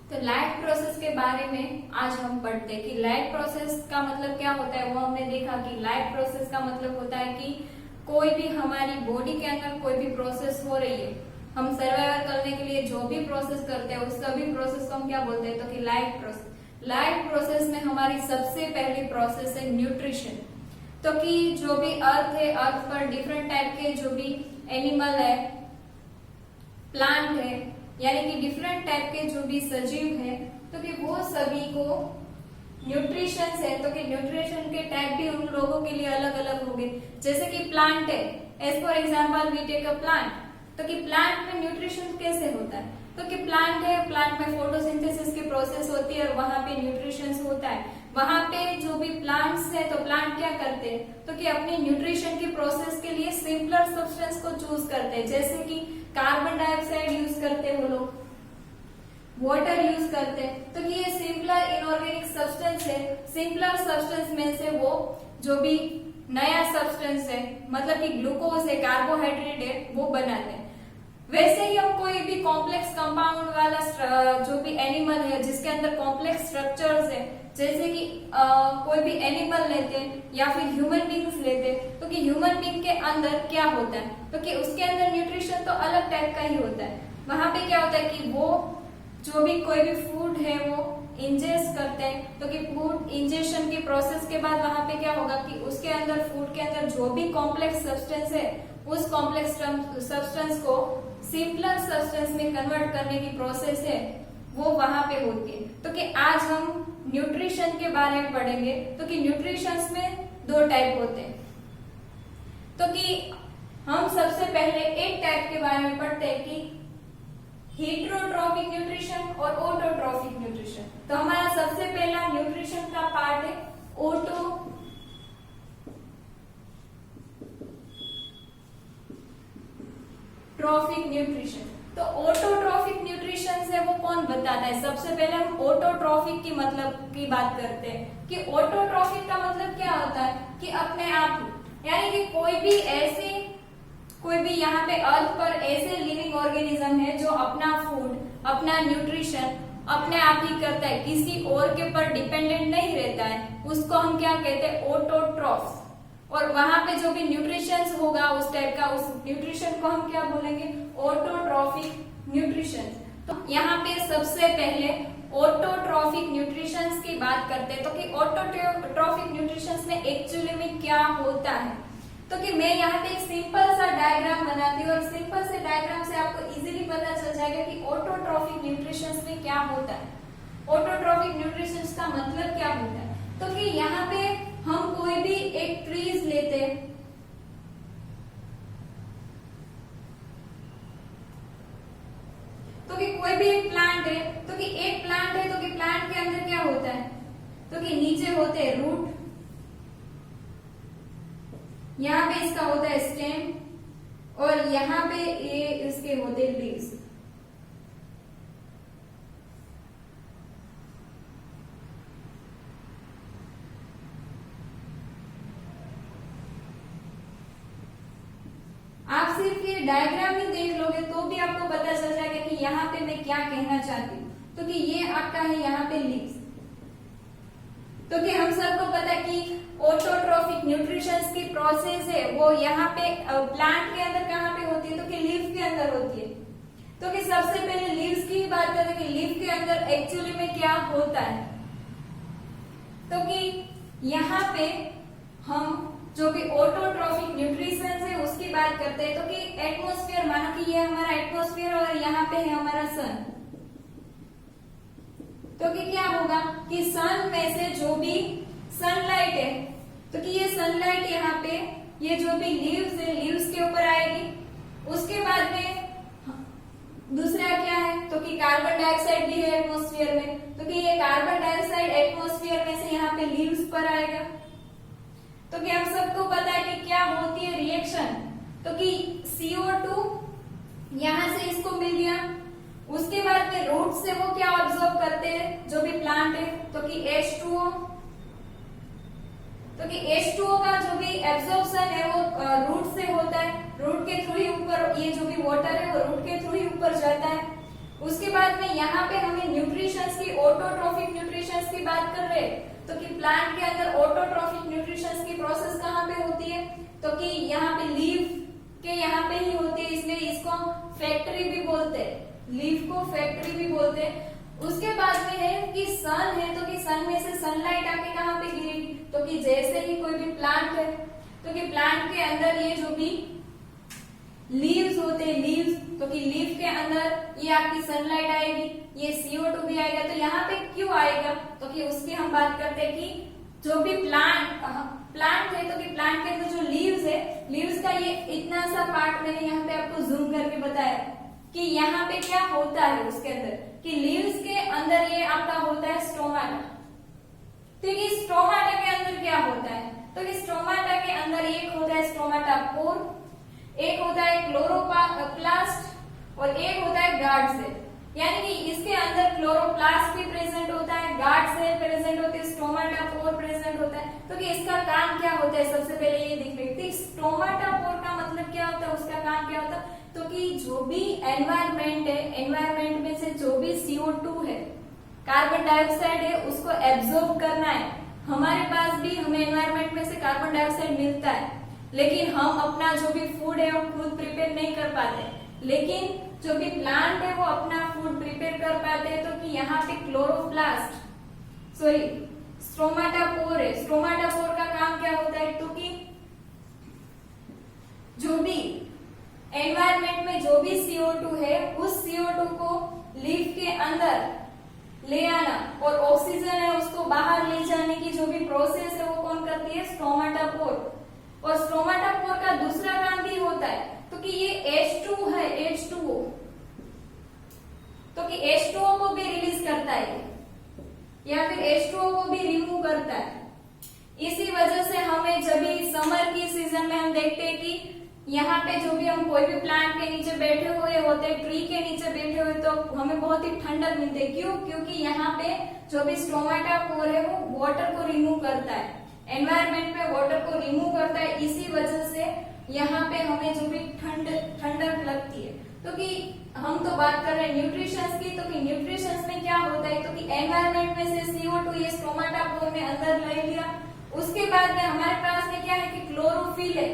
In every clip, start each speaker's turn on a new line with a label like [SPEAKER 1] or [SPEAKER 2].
[SPEAKER 1] तो life process के बारे में आज हम पढ़ते हैं कि लाइफ प्रोसेस का मतलब क्या होता है। वो हमने देखा कि लाइफ प्रोसेस का मतलब होता है कि कोई भी हमारी बॉडी के अंदर कोई भी प्रोसेस हो रही है, हम सर्वाइवल करने के लिए जो भी प्रोसेस करते हैं उस सभी प्रोसेस को हम क्या बोलते हैं, तो कि लाइफ प्रोसेस। लाइफ प्रोसेस में हमारी सबसे पहली प्रोसेस है न्यूट्रिशन। तो कि जो भी अर्थ है, अर्थ पर डिफरेंट टाइप के जो भी एनिमल है, प्लांट है, यानी कि डिफरेंट टाइप के जो भी सजीव है, तो कि वो सभी को न्यूट्रिशन है। तो कि न्यूट्रिशन के टाइप भी उन लोगों के लिए अलग अलग होंगे। जैसे कि प्लांट है, as for example we take a plant. तो कि प्लांट में न्यूट्रिशन कैसे होता है, तो कि प्लांट है, प्लांट में फोटोसिंथेसिस की प्रोसेस होती है और वहां पे न्यूट्रिशन होता है। वहां पे जो भी प्लांट्स है, तो प्लांट क्या करते हैं, तो कि अपनी न्यूट्रिशन की प्रोसेस के लिए सिंपलर सब्सटेंस को चूज करते हैं। जैसे कि कार्बन डाइऑक्साइड यूज करते हैं वो लोग, वाटर यूज करते हैं। तो कि ये सिंपलर इनऑर्गेनिक सब्सटेंस है। सिंपलर सब्सटेंस में से वो जो भी नया सब्सटेंस है, मतलब कि ग्लूकोज है, कार्बोहाइड्रेट है, वो बनाते हैं। वैसे ही हम कोई भी कॉम्प्लेक्स कंपाउंड वाला जो भी एनिमल है जिसके अंदर कॉम्प्लेक्स स्ट्रक्चर्स है, जैसे कि कोई भी एनिमल लेते हैं या फिर ह्यूमन बींग्स लेते हैं, तो कि ह्यूमन बींग के अंदर क्या होता है, तो कि उसके अंदर न्यूट्रिशन तो अलग टाइप का ही होता है। वहां पे क्या होता है कि वो जो भी कोई भी फूड है वो इंजेस्ट करते हैं। तो कि फूड इंजेशन की प्रोसेस के बाद वहां पे क्या होगा कि उसके अंदर, फूड के अंदर जो भी कॉम्प्लेक्स सब्सटेंस है, उस कॉम्प्लेक्स सब्सटेंस को सिंपलर सब्सटेंस में कन्वर्ट करने की प्रोसेस है वो वहां पे होती है। तो कि आज हम न्यूट्रिशन के बारे में पढ़ेंगे। तो कि न्यूट्रिशन में दो टाइप होते हैं। तो कि हम सबसे पहले एक टाइप के बारे में पढ़ते हैं कि हीटरोट्रॉफिक न्यूट्रिशन और ऑटोट्रॉफिक न्यूट्रिशन। तो हमारा सबसे पहला न्यूट्रिशन का पार्ट है ऑटोट्रॉफिक न्यूट्रिशन। तो ऑटोट्रॉफिक न्यूट्रिशन से वो कौन बताता है। सबसे पहले हम ऑटोट्रॉफिक की मतलब की बात करते हैं कि ऑटोट्रॉफिक का मतलब क्या होता है कि अपने आप, यानी कि कोई भी यहाँ पे अर्थ पर ऐसे लिविंग ऑर्गेनिज्म है जो अपना फूड, अपना न्यूट्रिशन अपने आप ही करता है, किसी और के पर डिपेंडेंट नहीं रहता है, उसको हम क्या कहते हैं, ऑटोट्रॉफ्स। और वहां पे जो भी न्यूट्रिशन होगा उस टाइप का, उस न्यूट्रिशन को हम क्या बोलेंगे, ऑटोट्रॉफिक न्यूट्रिशन। तो यहाँ पे सबसे पहले ऑटोट्रॉफिक न्यूट्रिशन की बात करते हैं। तो कि ऑटोट्रॉफिक न्यूट्रिशन में एक्चुअली में क्या होता है, तो कि मैं यहाँ पे एक सिंपल सा डायग्राम बनाती हूँ और सिंपल से डायग्राम से आपको इजीली पता चल जाएगा कि ऑटोट्रॉफिक न्यूट्रिशन में क्या होता है, ऑटोट्रॉफिक न्यूट्रिशन का मतलब क्या होता है। तो कि यहाँ पे हम कोई भी एक ट्रीज लेते हैं, तो कि कोई भी एक प्लांट है, तो कि एक प्लांट है, तो कि प्लांट के अंदर क्या होता है, तो कि नीचे होते हैं रूट, यहाँ पे इसका होता है स्टेम और यहाँ पे ये इसके होते हैं लीव्स। आप सिर्फ ये डायग्राम ही देख लोगे तो भी आपको पता चल जाएगा कि यहाँ पे मैं क्या कहना चाहती हूँ। तो कि ये आपका है यहाँ पे लीव्स। तो कि हम सबको पता है कि ऑटोट्रॉफिक न्यूट्रिशन की प्रोसेस है वो यहाँ पे प्लांट के अंदर कहाँ पे होती है, तो कि लीफ के अंदर होती है। तो कि सबसे पहले लीव्स की बात करते हैं कि लीफ के अंदर एक्चुअली में क्या होता है। तो कि यहाँ पे हम जो भी ऑटोट्रॉफिक न्यूट्रिशन है उसकी बात करते हैं। तो कि एटमॉस्फेयर, मानो कि ये हमारा एटमॉस्फेयर और यहाँ पे है हमारा सन। तो कि क्या होगा कि सन में से जो भी सनलाइट है, तो कि ये सनलाइट यहाँ पे ये जो भी लीव्स है, लीव्स के ऊपर आएगी। उसके बाद में दूसरा क्या है, तो कि कार्बन डाइऑक्साइड भी है एटमॉस्फेयर में। तो कि ये कार्बन डाइऑक्साइड एटमॉस्फेयर में से यहाँ पे लीव्स पर आएगा। तो कि हम सबको पता है कि क्या होती है रिएक्शन, तो कि CO2 यहाँ से इसको मिल गया। उसके बाद में रूट से वो क्या ऑब्जर्व करते हैं जो भी प्लांट है, तो कि H2O। तो कि H2O का जो भी एब्जॉर्प्शन है वो रूट से होता है, रूट के थ्रू ही ऊपर, ये जो भी वाटर है वो रूट के थ्रू ही ऊपर जाता है। उसके बाद में यहाँ पे हमें न्यूट्रिशन है तो कि प्लांट के अंदर ऑटोट्रॉफिक न्यूट्रिशंस की प्रोसेस कहाँ पे होती है, तो कि यहाँ पे लीफ के यहाँ पे ही होती है, इसलिए इसको फैक्ट्री भी बोलते हैं, लीफ को फैक्ट्री भी बोलते हैं। उसके बाद में है कि सन है, तो कि सन में से सनलाइट आके कहाँ पे गिरेगी, तो कि जैसे ही कोई भी प्लांट है तो कि प्लांट के अंदर ये जो भी लीव्स होते हैं, लीव्स, तो कि लीफ के अंदर ये आपकी सनलाइट आएगी, ये CO2 भी आएगा। तो यहाँ पे क्यों आएगा, तो कि उसकी हम बात करते हैं कि जो भी प्लांट है तो कि प्लांट के अंदर जो लीव्स है, लीव्स का ये इतना सा पार्ट मैंने यहाँ पे आपको जूम करके बताया कि यहाँ पे क्या होता है उसके अंदर, कि लीव्स के अंदर ये आपका होता है स्टोमाटा। तो कि स्टोमाटा के अंदर क्या होता है, तो कि स्टोमाटा के अंदर एक होता है स्टोमाटा पोर, एक होता है क्लोरोप्लास्ट और एक होता है गार्ड सेल। यानी कि इसके अंदर क्लोरोप्लास्ट भी प्रेजेंट होता है, गार्ड सेल प्रेजेंट होते हैं, स्टोमाटा पोर प्रेजेंट होता है। तो कि इसका काम क्या होता है, सबसे पहले ये देख लेते हैं। स्टोमाटा पोर का मतलब क्या होता है, उसका काम क्या होता है, तो कि जो भी एनवायरमेंट है, एनवायरमेंट में से जो भी CO2 है, कार्बन डाइऑक्साइड है, उसको एब्जॉर्ब करना है। हमारे पास भी हमें एनवायरमेंट में से कार्बन डाइऑक्साइड मिलता है, लेकिन हम अपना जो भी फूड है वो खुद प्रिपेयर नहीं कर पाते, लेकिन जो भी प्लांट है वो अपना फूड प्रिपेयर कर पाते हैं। तो कि यहाँ पे स्टोमाटापोर है, स्टोमाटापोर का काम क्या होता है, तो कि जो भी एनवायरमेंट में जो भी CO2 है, उस CO2 को लीफ के अंदर ले आना और ऑक्सीजन है उसको बाहर ले जाने की जो भी प्रोसेस है वो कौन करती है, स्टोमाटापोर। और स्टोमाटापोर का दूसरा काम भी होता है, तो कि ये H2 है, H2O, तो कि H2O को भी रिलीज करता है या फिर H2O को भी रिमूव करता है। इसी वजह से हमें जब भी समर की सीजन में हम देखते हैं कि यहाँ पे जो भी हम कोई भी प्लांट के नीचे बैठे हुए होते हैं, ट्री के नीचे बैठे हुए, तो हमें बहुत ही ठंडक मिलती है। क्यों, क्योंकि यहाँ पे जो भी स्टोमाटापोर है वो वाटर को रिमूव करता है, एनवायरमेंट में वाटर को रिमूव करता है। इसी वजह से यहाँ पे हमें जो भी ठंडक लगती है। तो कि हम तो बात कर रहे हैं न्यूट्रिशंस की, तो कि न्यूट्रिशंस में क्या होता है, तो कि एनवायरमेंट में से CO2 ये स्टोमाटापोर में अंदर ले लिया। उसके बाद में हमारे पास में क्या है कि क्लोरोफिल है,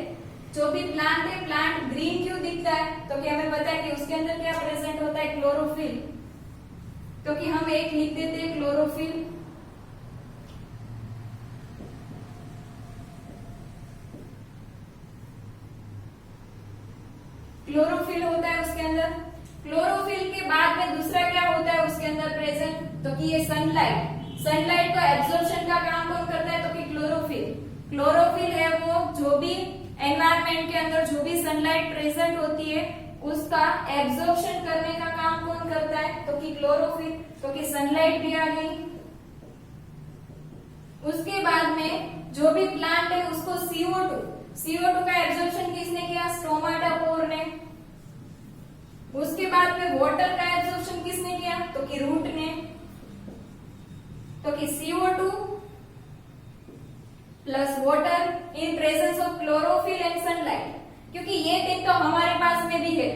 [SPEAKER 1] जो भी प्लांट है, प्लांट ग्रीन क्यों दिखता है, तो कि हमें पता है कि उसके अंदर क्या प्रेजेंट होता है, क्लोरोफिल। तो कि हम एक लिख देते हैं क्लोरोफिल। क्लोरोफिल होता है उसके अंदर। क्लोरोफिल के बाद में दूसरा क्या होता है उसके अंदर प्रेजेंट, तो कि ये सनलाइट का एब्जॉर्प्शन का काम कौन करता है, तो कि क्लोरोफिल है वो जो भी एनवायरमेंट के अंदर जो भी सनलाइट प्रेजेंट होती है उसका एब्जॉर्प्शन करने का काम कौन करता है, तो कि क्लोरोफिल। तो कि सनलाइट भी आ गई। उसके बाद में जो भी प्लांट है उसको CO2 का एब्जॉर्प्शन किसने किया, स्टोमाटापोर ने। उसके बाद में वाटर का एब्जॉर्प्शन किसने किया, तो कि रूट ने। तो कि CO2 plus water in presence of chlorophyll and sunlight, क्योंकि ये दिन तो हमारे पास में भी है,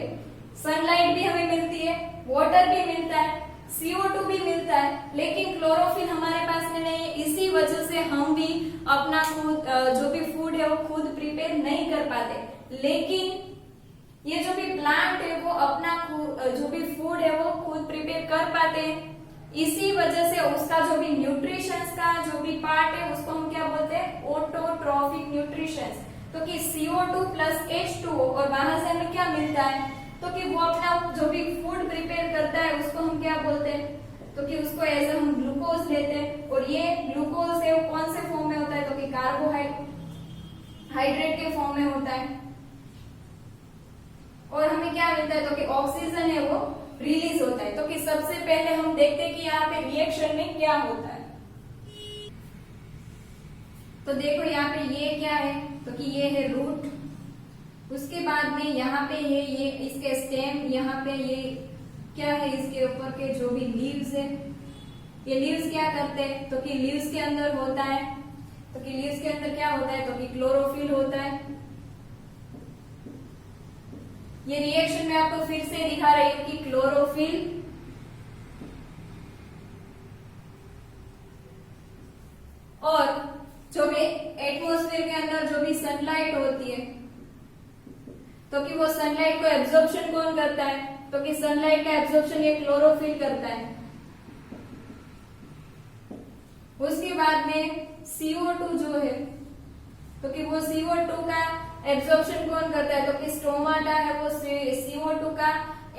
[SPEAKER 1] सनलाइट भी हमें मिलती है, वाटर भी मिलता है, CO2 भी मिलता है, लेकिन क्लोरोफिल हमारे पास में नहीं है। इसी वजह से हम भी अपना खुद जो भी फूड है वो खुद प्रिपेयर नहीं कर पाते। लेकिन ये जो भी प्लांट है वो अपना जो भी फूड है वो खुद प्रिपेयर कर पाते हैं। इसी वजह से उसका जो भी न्यूट्रिशंस का जो भी पार्ट है उसको हम क्या बोलते हैं, ऑटोट्रॉफिक न्यूट्रिशंस। तो कि CO2 प्लस H2O और वहां से हमें क्या मिलता है, तो कि वो अपना जो भी फूड प्रिपेयर करता है उसको हम क्या बोलते हैं, तो कि उसको एज हम ग्लूकोज लेते हैं। और ये ग्लूकोज है वो कौन से फॉर्म में होता है, तो कि कार्बोहाइड्रेट के फॉर्म में होता है। और हमें क्या मिलता है, तो कि ऑक्सीजन है वो रिलीज होता है। तो कि सबसे पहले हम देखते हैं कि यहाँ पे रिएक्शन में क्या होता है। तो देखो यहाँ पे ये क्या है, तो कि ये है रूट। उसके बाद में यहाँ पे ये इसके स्टेम, यहाँ पे ये क्या है, इसके ऊपर के जो भी लीव्स है, ये लीव्स क्या करते हैं, तो कि लीव्स के अंदर होता है, तो कि लीव्स के अंदर क्या होता है, तो कि क्लोरोफिल होता है। ये रिएक्शन में आपको फिर से दिखा रही हूं कि क्लोरोफिल एटमॉस्फेयर के अंदर जो भी सनलाइट होती है तो कि वो सनलाइट को एब्जॉर्प्शन कौन करता है, तो कि सनलाइट का एब्जॉर्प्शन ये क्लोरोफिल करता है। उसके बाद में CO2 जो है तो कि वो CO2 का एब्जॉर्प्शन कौन करता है, तो कि स्टोमाटा है वो CO2 का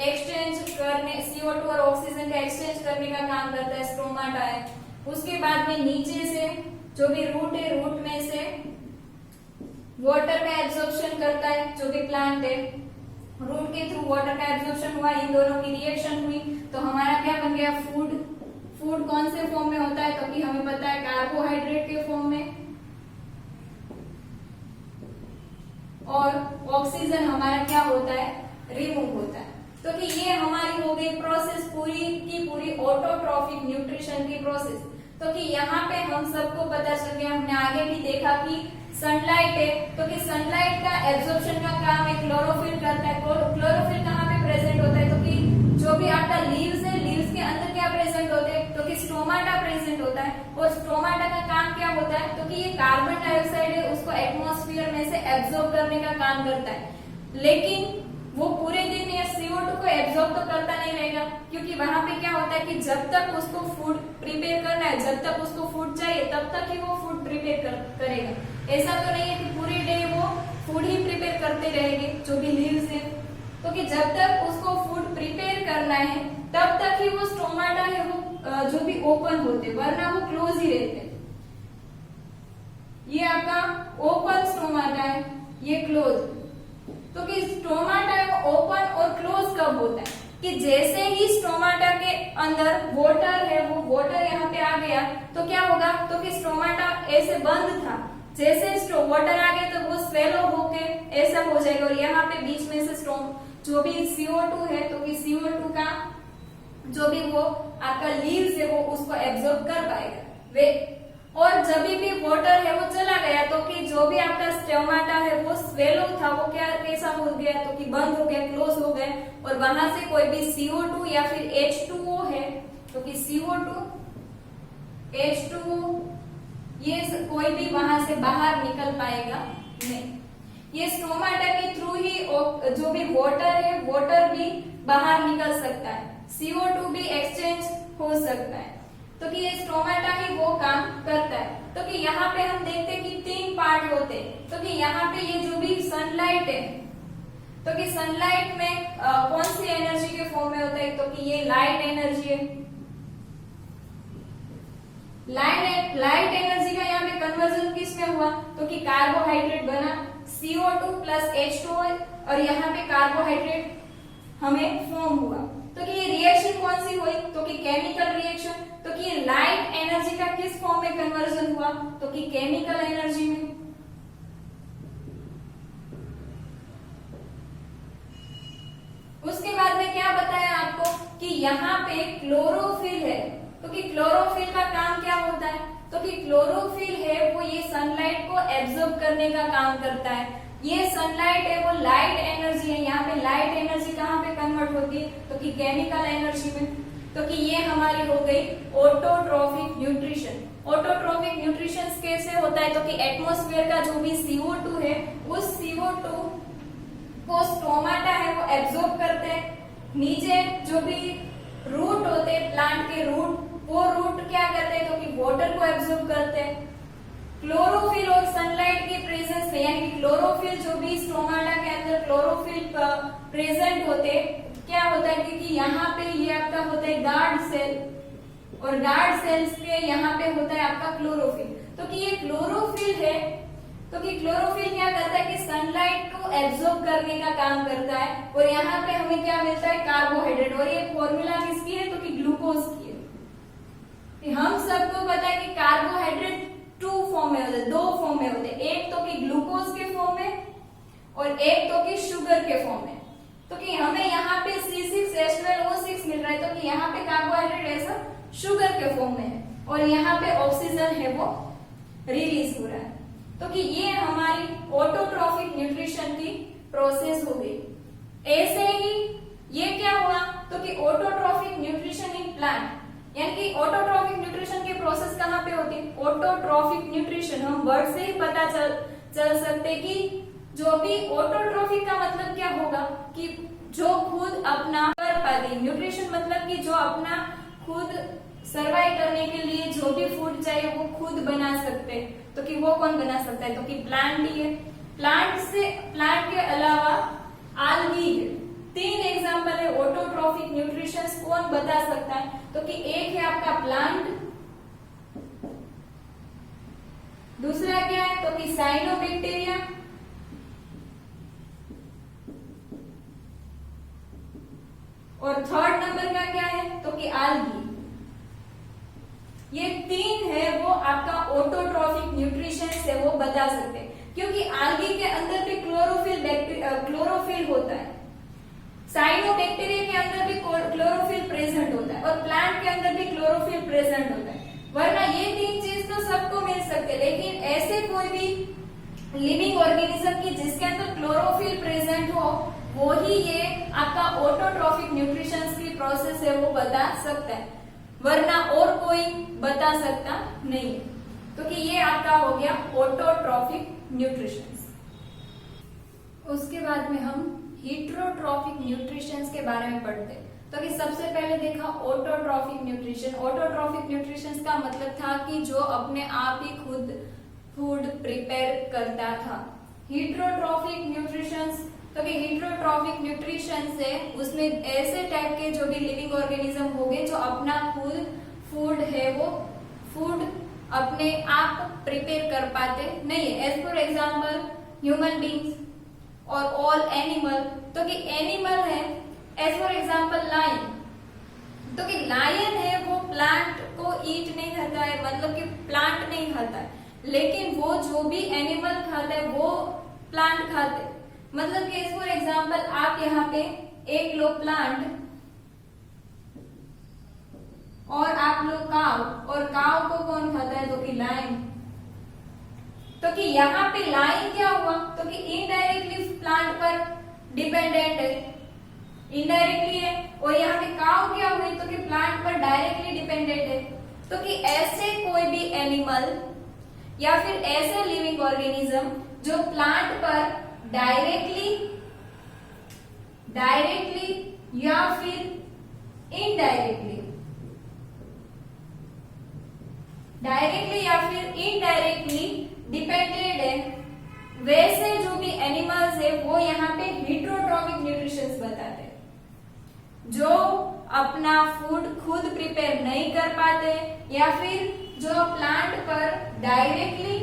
[SPEAKER 1] एक्सचेंज करने, CO2 और ऑक्सीजन का एक्सचेंज करने का काम करता है, स्टोमाटा है। उसके बाद में नीचे से जो भी रूट है, रूट में से वाटर का एब्जॉर्प्शन करता है जो भी प्लांट है, रूट के थ्रू वाटर का एब्जॉर्प्शन हुआ, इन दोनों की रिएक्शन हुई तो हमारा क्या बन गया, फूड। फूड कौन से फॉर्म में होता है, तो कि हमें पता है कार्बोहाइड्रेट के फॉर्म में, और ऑक्सीजन हमारा क्या होता है, रिमूव होता है। तो कि ये हमारी हो गई प्रोसेस पूरी की पूरी ऑटोट्रॉफिक न्यूट्रिशन की प्रोसेस। तो कि यहाँ पे हम सबको पता चल गया, हमने आगे भी देखा कि सनलाइट है तो कि सनलाइट का एब्जॉर्प्शन का काम एक क्लोरोफिल करता है। क्लोरोफिल कहाँ पे प्रेजेंट होता है, तो कि जो भी आपका लीव्स है, लीव्स के अंदर क्या प्रेजेंट होते हैं, तो कि स्टोमाटा प्रेजेंट होता है। और स्टोमाटा का काम क्या होता है, तो कि ये कार्बन डाइऑक्साइड है उसको एटमॉस्फेयर में से एब्जॉर्ब करने का काम करता है। लेकिन वो पूरे दिन ये CO2 को एब्जॉर्ब तो करता नहीं रहेगा, क्योंकि वहां पे क्या होता है कि जब तक उसको फूड प्रिपेयर करना है, जब तक उसको फूड चाहिए तब तक ही वो फूड प्रिपेयर करेगा। ऐसा तो नहीं है कि पूरे डे वो फूड ही प्रिपेयर करते रहेंगे जो भी लीव्स है। तो कि जब तक उसको फूड प्रिपेयर करना है तब तक ही वो स्टोमाटा है वो जो भी ओपन होते, वरना वो क्लोज ही रहते। ये आपका ओपन स्टोमाटा है, ये क्लोज। तो कि स्टोमाटा ओपन और क्लोज कब होता है, कि जैसे ही स्टोमाटा के अंदर वाटर है, वो वाटर यहाँ पे आ गया तो क्या होगा, तो कि स्टोमाटा ऐसे बंद था, जैसे वाटर आ गया तो वो स्वेलो होके ऐसा हो जाएगा और यहाँ पे बीच में से जो भी CO2 है तो कि CO2 का जो भी वो आपका लीव्स है वो उसको एब्जॉर्ब कर पाएगा वे। और जब भी वाटर है वो चला गया तो कि जो भी आपका स्टोमाटा है वो स्वेलो था, वो क्या कैसा हो गया, तो कि बंद हो गया, क्लोज हो गया, और वहां से कोई भी CO2 या फिर H2O है तो कि CO2 H2O ये कोई भी वहां से बाहर निकल पाएगा नहीं। ये स्टोमाटा के थ्रू ही जो भी वाटर है, वाटर भी बाहर निकल सकता है, CO2 भी एक्सचेंज हो सकता है। तो कि ये स्टोमाटा ही वो काम करता है। तो कि यहाँ पे हम देखते हैं कि 3 पार्ट होते हैं। तो कि यहाँ पे ये जो भी सनलाइट है तो कि सनलाइट में कौन सी एनर्जी के फॉर्म में होता है, तो कि ये लाइट एनर्जी है। लाइट एनर्जी का यहाँ पे कन्वर्जन किस में हुआ, तो कि कार्बोहाइड्रेट बना, CO2 प्लस H2O और यहाँ पे कार्बोहाइड्रेट हमें फॉर्म हुआ। तो कि ये रिएक्शन कौन सी हुई, तो कि केमिकल रिएक्शन। तो कि ये लाइट एनर्जी का किस फॉर्म में कन्वर्जन हुआ, तो कि केमिकल एनर्जी में। उसके बाद में क्या बताया आपको कि यहाँ पे क्लोरोफिल है। तो कि क्लोरोफिल का काम क्या होता है, तो कि क्लोरोफिल है वो ये सनलाइट को एब्जॉर्ब करने का काम करता है। ये सनलाइट है वो लाइट एनर्जी है, यहाँ पे लाइट एनर्जी कहाँ पे कन्वर्ट होती है, तो कि केमिकल एनर्जी में। तो कि ये हमारी हो गई ऑटोट्रॉफिक न्यूट्रिशन। ऑटोट्रॉफिक न्यूट्रिशन कैसे होता है, तो कि एटमॉस्फेयर का जो भी CO2 है उस CO2 को स्टोमाटा है वो एब्जॉर्ब करते हैं। नीचे जो भी रूट होते हैं, प्लांट के रूट, वो रूट क्या करते हैं, तो कि वाटर को एब्जॉर्ब करते हैं। क्लोरोफिल और सनलाइट के प्रेजेंस में, यानी क्लोरोफिल जो भी स्टोमाटा के अंदर क्लोरोफिल प्रेजेंट होते, क्या होता है कि यहाँ पे ये आपका होता है गार्ड सेल, और गार्ड सेल्स के यहाँ पे होता है आपका क्लोरोफिल। तो कि ये क्लोरोफिल है तो कि क्लोरोफिल क्या करता है कि सनलाइट को एब्जॉर्ब करने का काम करता है, और यहाँ पे हमें क्या मिलता है, कार्बोहाइड्रेट। और ये फॉर्मूला किसकी है, तो कि ग्लूकोज की है। हम सबको पता है कि कार्बोहाइड्रेट 2 फॉर्म में होते, 2 फॉर्म में होते, एक तो कि ग्लूकोज के फॉर्म में और एक तो कि शुगर के फॉर्म में। तो कि हमें यहाँ पे C6H12O6 मिल रहा है, तो कि यहाँ पे कार्बोहाइड्रेट ऐसा शुगर के फॉर्म में है, और यहाँ पे ऑक्सीजन है वो रिलीज हो रहा है। तो कि ये हमारी ऑटोट्रॉफिक न्यूट्रिशन की प्रोसेस हो गई। ऐसे ही ये क्या हुआ, तो कि ऑटोट्रॉफिक न्यूट्रिशन इन प्लांट, यानी कि ऑटोट्रॉफिक न्यूट्रिशन के प्रोसेस कहाँ पे होती है? Autotrophic nutrition. हम वर्ड से ही पता चल सकते कि जो भी ऑटोट्रॉफिक का मतलब क्या होगा कि जो खुद अपना कर पाते। न्यूट्रिशन मतलब कि जो अपना खुद सर्वाइव करने के लिए जो भी फूड चाहिए वो खुद बना सकते हैं। तो कि वो कौन बना सकता है? तो कि प्लांट ही है। प्लांट के अलावा आल्गी है। 3 एग्जांपल है ऑटोट्रॉफिक न्यूट्रिशन। कौन बता सकता है? तो कि एक है आपका प्लांट, दूसरा क्या है? तो कि साइनोबैक्टीरिया, और थर्ड नंबर का क्या है? तो कि आल्गी। ये 3 है वो आपका ऑटोट्रॉफिक न्यूट्रिशन से वो बता सकते हैं, क्योंकि आल्गी के अंदर भी क्लोरोफिल होता है, साइनोबैक्टीरिया के अंदर भी क्लोरोफिल प्रेजेंट होता है, और प्लांट के अंदर भी क्लोरोफिल प्रेजेंट होता है। वरना ये 3 चीज तो सबको मिल सकते, लेकिन ऐसे कोई भी लिविंग ऑर्गेनिज्म की जिसके अंदर क्लोरोफिल प्रेजेंट हो, वो ही ये आपका ऑटोट्रॉफिक न्यूट्रिशन की प्रोसेस है वो बता सकता है, वरना और कोई बता सकता नहीं है। तो कि ये आपका हो गया ऑटोट्रॉफिक न्यूट्रिशन। उसके बाद में हम हीटरोट्रॉफिक न्यूट्रिशन के बारे में पढ़ते हैं। तो कि सबसे पहले देखा ऑटोट्रॉफिक न्यूट्रिशन। ऑटोट्रॉफिक न्यूट्रिशन का मतलब था कि जो अपने आप ही खुद फूड प्रिपेयर करता था। हीटरोट्रॉफिक न्यूट्रिशन, तो कि हीटरोट्रॉफिक न्यूट्रिशन से उसमें ऐसे टाइप के जो भी लिविंग ऑर्गेनिज्म होंगे जो अपना खुद फूड है वो फूड अपने आप प्रिपेयर कर पाते नहीं है। As for example human beings और ऑल एनिमल। तो कि एनिमल है, एज फॉर एग्जाम्पल लायन। तो कि लायन है वो प्लांट को ईट नहीं करता है, मतलब कि प्लांट नहीं खाता है, लेकिन वो जो भी एनिमल खाता है वो प्लांट खाते। मतलब कि फॉर एग्जाम्पल आप यहाँ पे एक लो प्लांट और आप लो काव, और काव को कौन खाता है? तो कि लायन। तो कि यहाँ पे लायन क्या हुआ? तो कि इनडायरेक्टली प्लांट पर डिपेंडेंट है, इनडायरेक्टली है, और यहाँ पे काव क्या हुई? तो कि प्लांट पर डायरेक्टली डिपेंडेंट है। तो कि ऐसे कोई भी एनिमल या फिर ऐसे लिविंग ऑर्गेनिज्म जो प्लांट पर डायरेक्टली या फिर इनडायरेक्टली डिपेंडेंट है, वैसे जो भी एनिमल्स है वो यहाँ पे हीटरोट्रॉफिक न्यूट्रिशन बताते हैं। जो अपना फूड खुद प्रिपेयर नहीं कर पाते या फिर जो प्लांट पर डायरेक्टली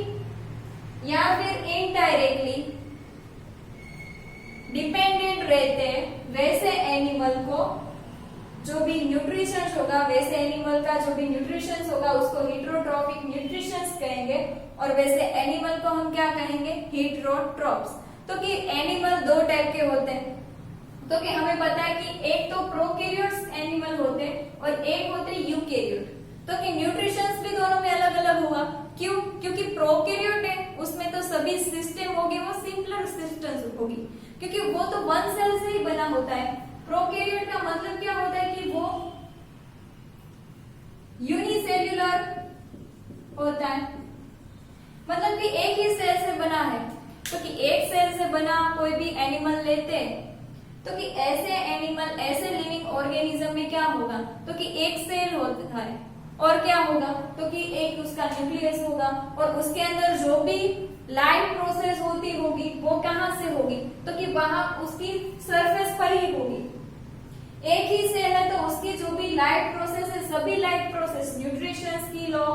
[SPEAKER 1] या फिर इनडायरेक्टली डिपेंडेंट रहते, वैसे एनिमल को जो भी न्यूट्रिशन होगा, वैसे एनिमल का जो भी न्यूट्रिशन होगा उसको हीटरोट्रॉफिक न्यूट्रिशन कहेंगे, और वैसे एनिमल को हम क्या कहेंगे? हीटरोट्रॉप्स। तो कि एनिमल 2 टाइप के होते हैं। तो कि हमें पता है कि एक तो प्रोकैरियोट्स एनिमल होते हैं और एक होते हैं यूकैरियोट। तो कि न्यूट्रिशंस भी दोनों में अलग अलग हुआ। क्यों? क्योंकि प्रोकैरियोट है उसमें तो सभी सिस्टम होगी वो सिंपलर सिस्टम होगी, क्योंकि वो तो 1 सेल से ही बना होता है। प्रोकैरियोट का मतलब क्या होता है कि वो यूनिसेल्युलर होता है, मतलब कि एक ही सेल से बना है। तो कि एक सेल से बना कोई भी एनिमल लेते हैं, तो कि ऐसे एनिमल, ऐसे लिविंग ऑर्गेनिज्म में क्या होगा? तो कि एक सेल होता है, और क्या होगा? तो कि एक उसका न्यूक्लियस होगा, और उसके अंदर जो भी लाइफ प्रोसेस होती होगी वो कहाँ से होगी? तो कि वहां उसकी सरफेस पर ही होगी। एक ही सेल है तो उसकी जो भी लाइफ प्रोसेस है, सभी लाइफ प्रोसेस, न्यूट्रिशन की लो,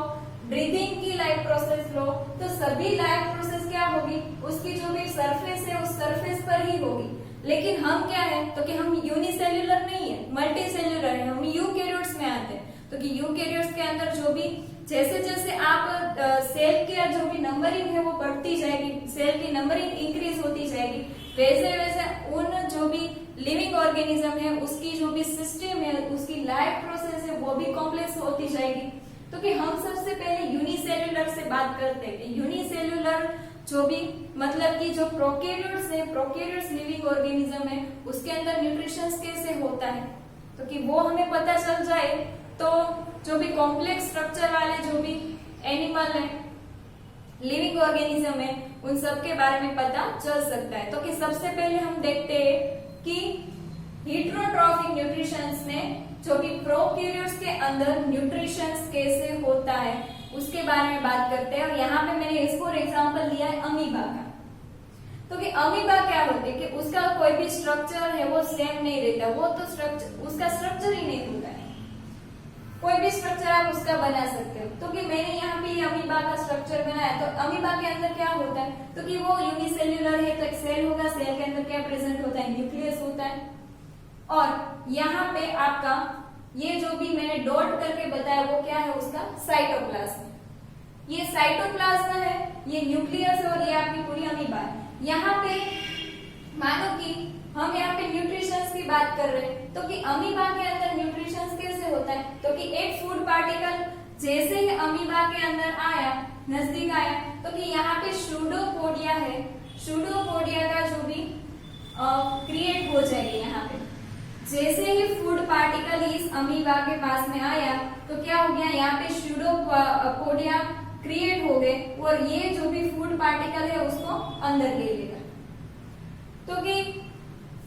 [SPEAKER 1] ब्रीदिंग की लाइफ प्रोसेस लो, तो सभी लाइफ प्रोसेस क्या होगी? उसकी जो भी सरफेस है उस सरफेस पर ही होगी। लेकिन हम क्या है? तो कि हम यूनिसेल्युलर नहीं है, मल्टी सेल्युलर है, हम यूकैरियोट्स में आते हैं। तो कि यूकैरियोट्स के अंदर जो भी जैसे जैसे आप सेल की जो भी नंबरिंग है वो बढ़ती जाएगी, सेल की नंबरिंग इंक्रीज होती जाएगी, वैसे वैसे उन जो भी लिविंग ऑर्गेनिज्म है उसकी जो भी सिस्टम है, उसकी लाइफ प्रोसेस है वो भी कॉम्प्लेक्स होती जाएगी। तो कि हम सबसे पहले यूनिसेल्युलर से बात करते हैं। यूनिसेल्युलर जो भी मतलब कि जो प्रोकैरियोट्स है, प्रोकैरियोट्स लिविंग ऑर्गेनिज्म है, उसके अंदर न्यूट्रिशन कैसे होता है, तो कि वो हमें पता चल जाए तो जो भी कॉम्प्लेक्स स्ट्रक्चर वाले जो भी एनिमल है, लिविंग ऑर्गेनिज्म है, उन सब के बारे में पता चल सकता है। तो कि सबसे पहले हम देखते हैं कि हेटेरोट्रॉफिक न्यूट्रिशंस में जो भी प्रोकैरियोट्स के अंदर न्यूट्रिशंस कैसे होता है उसके बारे में बात करते हैं। और यहाँ पे मैंने इसको एग्जांपल लिया है अमीबा का। तो कि अमीबा क्या होती है कि उसका कोई भी स्ट्रक्चर है वो सेम नहीं रहता, वो तो स्ट्रक्चर उसका स्ट्रक्चर ही नहीं होता है, कोई भी स्ट्रक्चर आप उसका बना सकते हो। तो कि मैंने यहाँ पे अमीबा का स्ट्रक्चर बनाया, तो अमीबा के अंदर क्या होता है, तो कि वो यूनिसेल्युलर है तो एक सेल होगा, सेल के अंदर क्या प्रेजेंट होता है, न्यूक्लियस होता है। और यहाँ पे आपका ये जो भी मैंने डॉट करके बताया वो क्या है, उसका साइटोप्लाज्म। ये साइटोप्लाज्म है, ये न्यूक्लियस है और ये आपकी पूरी अमीबा है। यहाँ पे मानो कि हम यहाँ पे न्यूट्रिशंस की बात कर रहे हैं, तो कि अमीबा के अंदर न्यूट्रिशंस कैसे होता है, तो कि एक फूड पार्टिकल जैसे ही अमीबा के अंदर आया, नजदीक आया, तो कि यहाँ पे सूडोपोडिया है, सूडोपोडिया का जो भी क्रिएट हो जाएगी। यहाँ पे जैसे ही फूड पार्टिकल इस अमीबा के पास में आया तो क्या हो गया, यहाँ पे सूडोपोडिया क्रिएट हो गए और ये जो भी फूड पार्टिकल है उसको अंदर ले लेगा। तो कि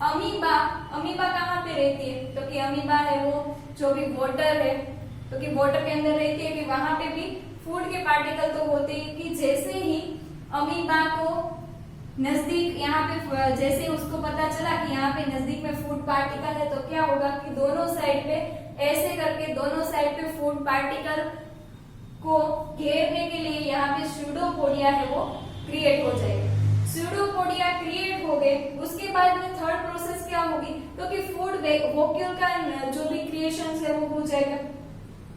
[SPEAKER 1] अमीबा कहाँ पे रहती है, तो कि अमीबा है वो जो भी वाटर है, तो कि वाटर के अंदर रहती है, कि वहां पे भी फूड के पार्टिकल तो होते हैं। कि जैसे ही अमीबा को नजदीक यहाँ पे जैसे उसको पता चला कि यहाँ पे नजदीक में फूड पार्टिकल है, तो क्या होगा कि दोनों साइड पे ऐसे करके दोनों साइड पे फूड पार्टिकल को घेरने के लिए यहाँ पे सूडोपोडिया है वो क्रिएट हो जाएगी। सूडोपोडिया क्रिएट हो गए, उसके बाद में थर्ड प्रोसेस क्या होगी, तो कि फूड वॉक्यूल का जो भी क्रिएशन है वो हो जाएगा,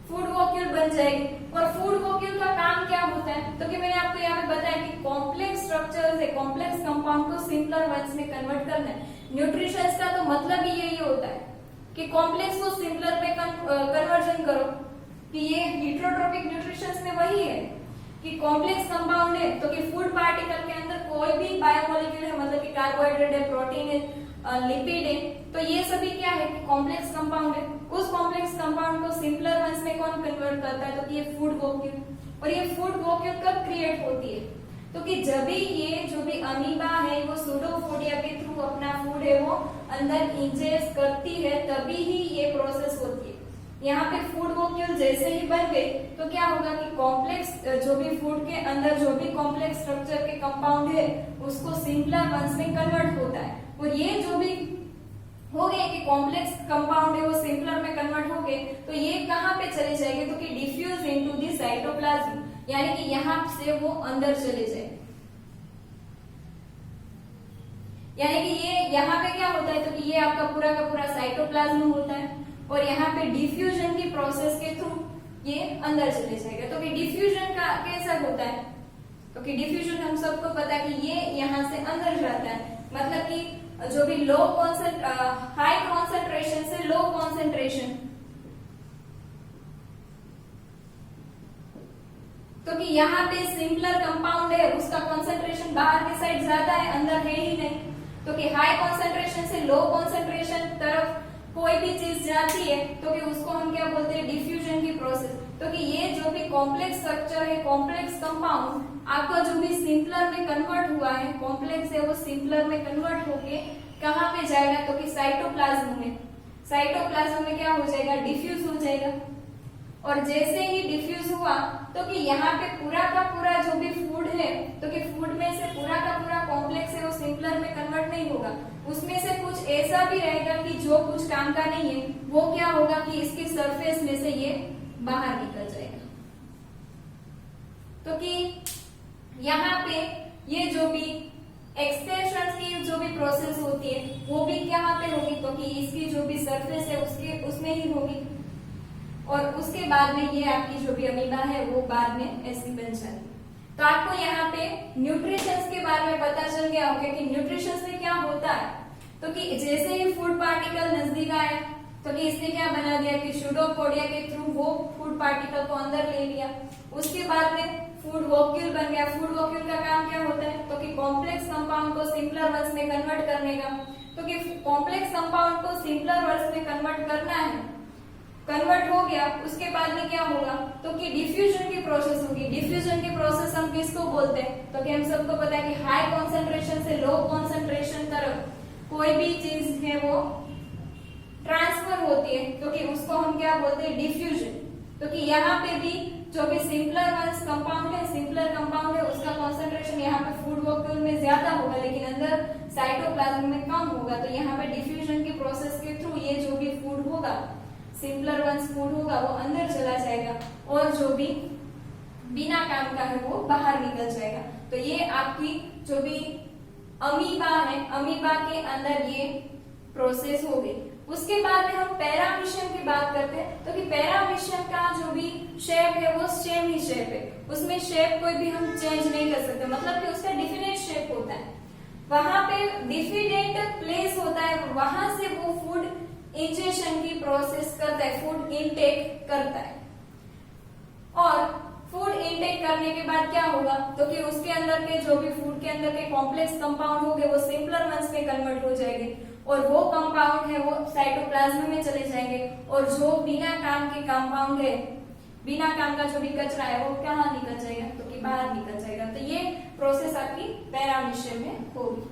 [SPEAKER 1] फूड वॉक्यूल बन जाएगी। और फूड वॉक्यूल का काम क्या होता है, तो कि मैंने आपको यहाँ पे बताया कि कॉम्प्लेक्स स्ट्रक्चर्स है, कॉम्प्लेक्स कंपाउंड को सिंपलर वंस में कन्वर्ट करना है। न्यूट्रिशंस का तो मतलब ही यही होता है कि कॉम्प्लेक्स को सिंपलर में कन्वर्जन करो। कि ये हेटेरोट्रॉफिक न्यूट्रिशंस में वही है कि कॉम्प्लेक्स कंपाउंड है, तो कि फूड पार्टिकल के अंदर कोई भी बायोमोलिक्यूल है, मतलब कि कार्बोहाइड्रेट है, प्रोटीन है, लिपिड है, तो ये सभी क्या है कि कॉम्प्लेक्स कंपाउंड है। उस कॉम्प्लेक्स कंपाउंड को सिंपलर वंस में कौन कन्वर्ट करता है, तो कि ये फूड वॉक्यूल। और ये फूड वॉक्यूल कब क्रिएट होती है, तो कि जब भी ये जो भी अमीबा है वो सूडोपोडिया के थ्रू अपना फूड है वो अंदर इंजेस्ट करती है, तभी ही ये प्रोसेस होती है। यहाँ पे फूड वॉक्यूल जैसे ही बन गई तो क्या होगा कि कॉम्प्लेक्स जो भी फूड के अंदर जो भी कॉम्प्लेक्स स्ट्रक्चर के कंपाउंड है उसको सिंपलर वंस में कन्वर्ट होता है। और ये जो भी हो गए कि कॉम्प्लेक्स कंपाउंड है वो सिंपलर में कन्वर्ट हो गए, तो ये कहाँ पे चले जाएंगे, तो कि डिफ्यूज इनटू द साइटोप्लाज्म, यानी कि यहाँ से वो अंदर चले जाए। यानी कि ये यहाँ पे क्या होता है, तो कि ये आपका पूरा का पूरा साइटोप्लाज्म होता है और यहाँ पे डिफ्यूजन की प्रोसेस के थ्रू ये अंदर चले जाएगा। तो कि डिफ्यूजन का कैसा होता है, तो कि डिफ्यूजन हम सबको पता है कि ये यहाँ से अंदर जाता है, मतलब कि जो भी हाई कॉन्सेंट्रेशन से लो कॉन्सेंट्रेशन, तो कि यहाँ पे सिंपलर कंपाउंड है उसका कॉन्सेंट्रेशन बाहर की साइड ज्यादा है, अंदर है ही नहीं। तो कि हाई कॉन्सेंट्रेशन से लो कॉन्सेंट्रेशन तरफ कोई भी चीज जाती है तो कि उसको हम क्या बोलते हैं, डिफ्यूजन की प्रोसेस। तो कि ये जो भी कॉम्प्लेक्स स्ट्रक्चर है, कॉम्प्लेक्स कंपाउंड आपका जो भी सिंपलर में कन्वर्ट हुआ है, कॉम्प्लेक्स है वो सिंपलर में कन्वर्ट होके कहाँ पे जाएगा, तो कि साइटोप्लाज्म में। साइटोप्लाज्म में क्या हो जाएगा, डिफ्यूज हो जाएगा। और जैसे ही डिफ्यूज हुआ तो कि यहाँ पे पूरा का पूरा जो भी फूड है, तो कि फूड में से पूरा का पूरा कॉम्प्लेक्स है वो सिंपलर में कन्वर्ट नहीं होगा, उसमें से कुछ ऐसा भी रहेगा कि जो कुछ काम का नहीं है, वो क्या होगा कि इसकी सरफेस में से ये बाहर निकल जाएगा। तो कि यहाँ पे ये जो भी एक्सटेंशन की जो भी प्रोसेस होती है वो भी कहाँ पे होगी, तो कि इसकी जो भी सरफेस है उसमें ही होगी। और उसके बाद में ये आपकी जो भी अमीबा है वो बाद में ऐसी बन जाती। तो आपको यहाँ पे न्यूट्रिशंस के बारे में पता चल गया होगा कि न्यूट्रिशंस में क्या होता है। तो कि जैसे ही फूड पार्टिकल नजदीक आया तो कि इसने क्या बना दिया कि सूडोपोडिया के थ्रू वो फूड पार्टिकल को अंदर ले लिया। उसके बाद में फूड वॉक्यूल बन गया। फूड वॉक्यूल का काम क्या होता है, तो कि कॉम्प्लेक्स कंपाउंड को सिंपलर वर्ड्स में कन्वर्ट करने का। तो कि कॉम्प्लेक्स कंपाउंड को सिंपलर वर्ड्स में कन्वर्ट करना है कन्वर्ट हो गया, उसके बाद में क्या होगा तो कि डिफ्यूजन की प्रोसेस होगी। डिफ्यूजन की प्रोसेस हम किसको बोलते हैं, तो कि हम सबको पता है कि हाई कॉन्सेंट्रेशन से लो कॉन्सेंट्रेशन तरफ कोई भी चीज है वो ट्रांसफर होती है, तो कि उसको हम क्या बोलते हैं, डिफ्यूजन। तो कि यहाँ पे भी जो भी सिंपलर वंस कंपाउंड है, सिंपलर कंपाउंड है, उसका कॉन्सेंट्रेशन यहाँ पे फूड वॉक्यूल में ज्यादा होगा लेकिन अंदर साइटोप्लाज्म में कम होगा। तो यहाँ पे डिफ्यूजन की प्रोसेस के थ्रू ये जो भी फूड होगा, सिंपलर वंस फूड होगा, वो अंदर चला जाएगा और जो भी बिना काम का है वो बाहर निकल जाएगा। तो ये आपकी जो भी अमीबा है, अमीबा के अंदर ये प्रोसेस हो गई। उसके बाद में हम पैरामीशियम की बात करते हैं, तो कि पैरामीशियम का जो भी शेप है वो सेम ही शेप है, उसमें शेप कोई भी हम चेंज नहीं कर सकते, मतलब कि उसका डिफिनेट शेप होता है। वहां पे डिफिनेट प्लेस होता है, वहां से वो फूड इंजेक्शन की प्रोसेस करता है, फूड इनटेक करता है। और फूड इनटेक करने के बाद क्या होगा तो कि उसके अंदर के जो भी फूड के अंदर के कॉम्प्लेक्स कंपाउंड होंगे वो सिंपलर वंस में कन्वर्ट हो जाएंगे और वो कंपाउंड है वो साइटोप्लाज्म में चले जाएंगे और जो बिना काम के कंपाउंड है, बिना काम का जो भी कचरा है वो कहाँ निकल जाएगा तो कि बाहर निकल जाएगा। तो ये प्रोसेस आपकी पैरामीशियम में होगी।